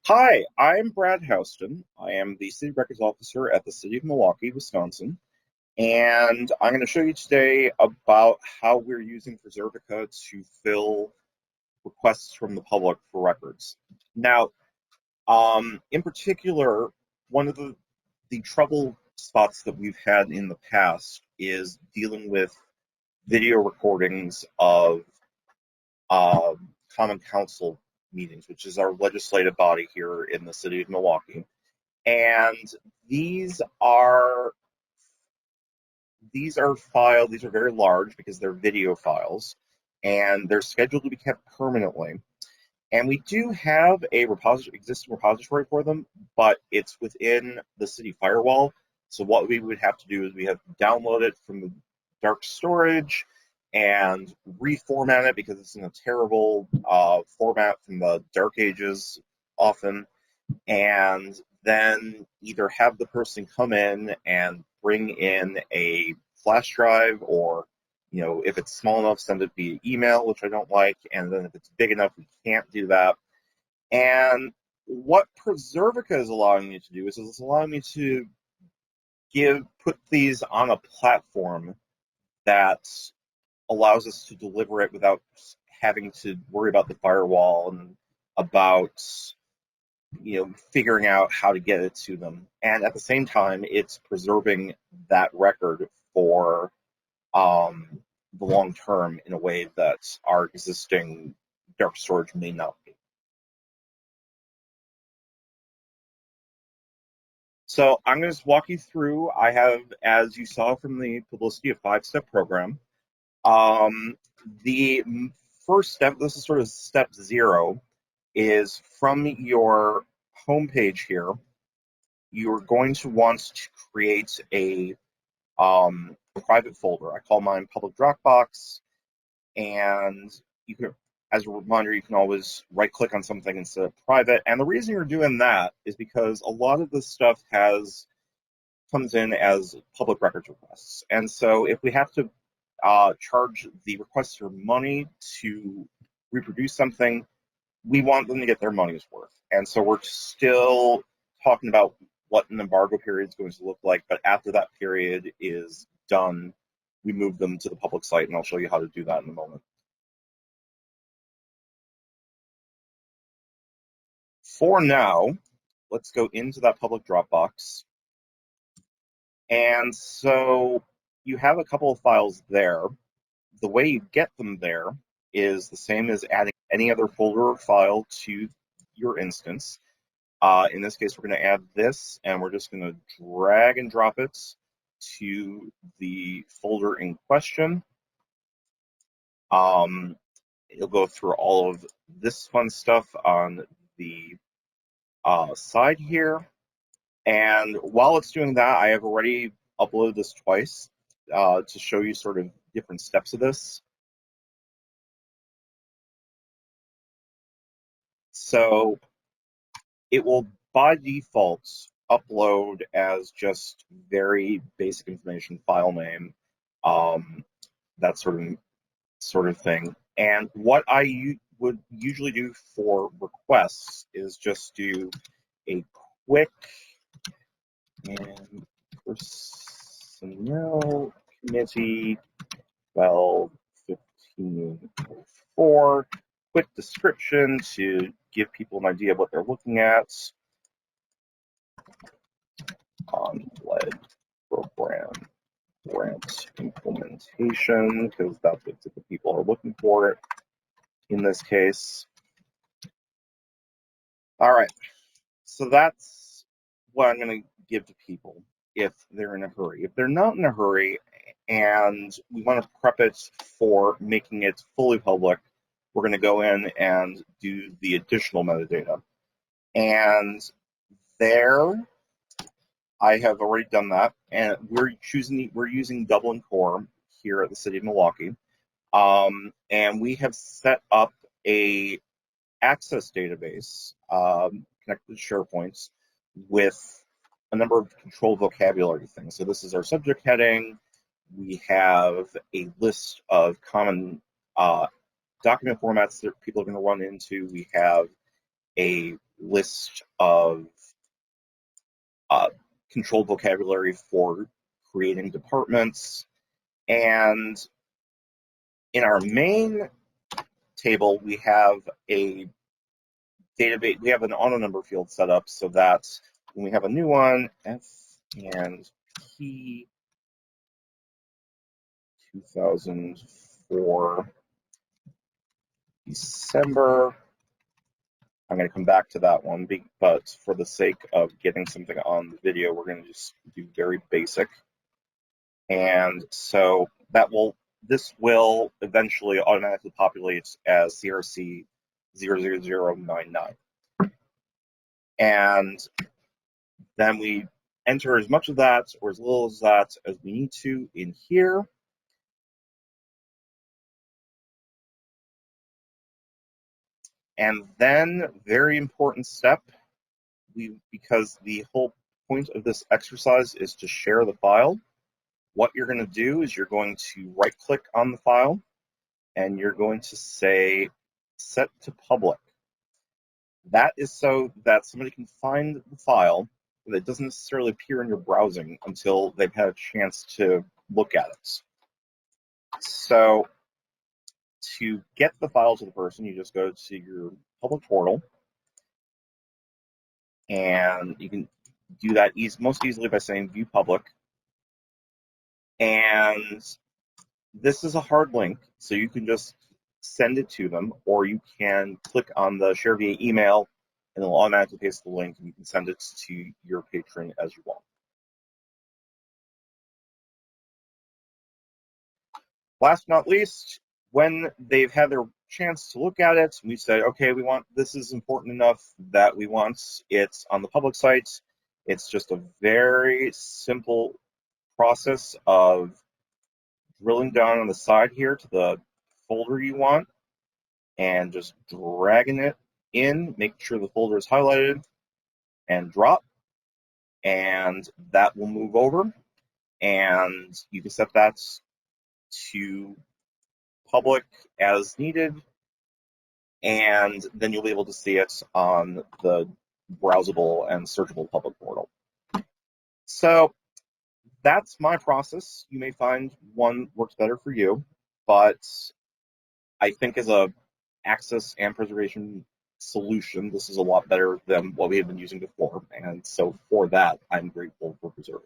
Hi, I'm Brad Houston. I am the City Records Officer at the City of Milwaukee, Wisconsin, and I'm going to show you today about how we're using Preservica to fill requests from the public for records. Now, in particular, one of the trouble spots that we've had in the past is dealing with video recordings of Common Council meetings, which is our legislative body here in the City of Milwaukee. And these are these are very large because they're video files, and they're scheduled to be kept permanently. And we do have a existing repository for them, but it's within the city firewall. So what we would have to do is we have to download it from the dark storage and reformat it because it's in a terrible format from the dark ages often, and then either have the person come in and bring in a flash drive, or if it's small enough, send it via email, which I don't like, and then if it's big enough, we can't do that. And what Preservica is allowing me to do is it's allowing me to put these on a platform that allows us to deliver it without having to worry about the firewall and about figuring out how to get it to them. And at the same time, it's preserving that record for the long term in a way that our existing dark storage may not be. So I'm going to just walk you through. I have, as you saw from the publicity, a 5-step program. The first step, this is sort of step 0, is from your homepage here. You're going to want to create a private folder. I call mine public Dropbox, and you can, as a reminder, you can always right-click on something instead of private. And the reason you're doing that is because a lot of this stuff comes in as public records requests, and so if we have to charge the requester money to reproduce something, we want them to get their money's worth. And so we're still talking about what an embargo period is going to look like, but after that period is done, we move them to the public site, and I'll show you how to do that in a moment. For now, let's go into that public Dropbox. And so you have a couple of files there. The way you get them there is the same as adding any other folder or file to your instance. In this case, we're going to add this, and we're just going to drag and drop it to the folder in question. It'll go through all of this fun stuff on the side here. And while it's doing that, I have already uploaded this twice to show you sort of different steps of this. So it will, by default, upload as just very basic information, file name, that sort of thing. And what I would usually do for requests is just do a quick and personnel committee 12-1504, quick description to give people an idea of what they're looking at on lead program grant implementation, because that's what the people are looking for it in this case. All right, so that's what I'm going to give to people if they're in a hurry. If they're not in a hurry and we want to prep it for making it fully public, we're going to go in and do the additional metadata. And there, I have already done that, and we're using Dublin Core here at the City of Milwaukee, and we have set up a access database connected to SharePoint with a number of controlled vocabulary things. So this is our subject heading. We have a list of common document formats that people are going to run into. We have a list of controlled vocabulary for creating departments. And in our main table, we have a database, we have an auto number field set up so that when we have a new one, F and P 2004 December. I'm going to come back to that one, but for the sake of getting something on the video, we're going to just do very basic. And so this will eventually automatically populate as CRC 00099. And then we enter as much of that or as little as that as we need to in here. And then, very important step, because the whole point of this exercise is to share the file, what you're going to do is you're going to right-click on the file, and you're going to say set to public. That is so that somebody can find the file, but it doesn't necessarily appear in your browsing until they've had a chance to look at it. So to get the file to the person, you just go to your public portal, and you can do that most easily by saying view public. And this is a hard link, so you can just send it to them, or you can click on the share via email, and it'll automatically paste the link, and you can send it to your patron as you want. Last but not least, when they've had their chance to look at it, we say, okay, this is important enough that we want it on the public site. It's just a very simple process of drilling down on the side here to the folder you want and just dragging it in, making sure the folder is highlighted, and drop, and that will move over, and you can set that to public as needed, and then you'll be able to see it on the browsable and searchable public portal. So that's my process. You may find one works better for you, but I think as a access and preservation solution, this is a lot better than what we had been using before. And so for that, I'm grateful for Preserve.